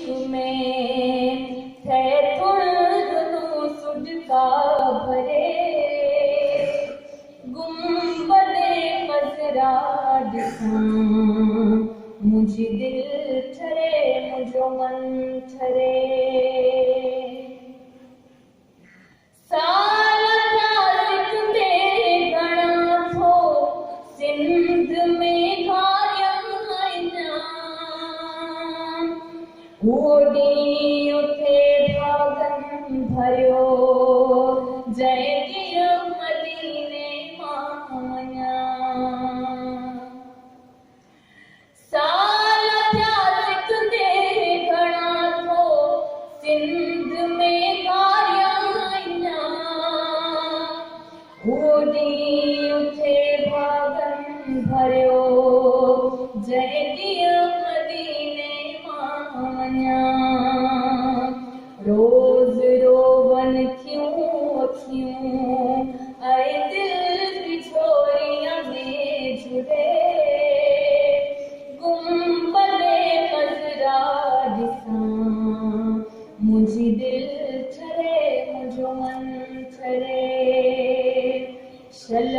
इश्क में थे थोड़ो सुडका भरे गुंबदे खजरा ॾिसां मुझी दिल ठरे मुझो मन ठरे साल नाज़िक में घणा थो सिंध में घारियम आहियां उहो ॾींहुं उथे भागन भरियो जंहिं ॾींहुं मदीने मां वञां साल नाज़िक में घणा थो सिंध में घारियम आहियां उहो ॾींहुं उथे भागन भरियो जंहिं ॾींहुं मदीने मां वञां रोज़ रोवन थियूं अखियूं ऐं दिल बि छोरीअ में जुड़े गुंबदे खजरा ॾिसां मुझी दिल ठरे मुझो मन ठरे शल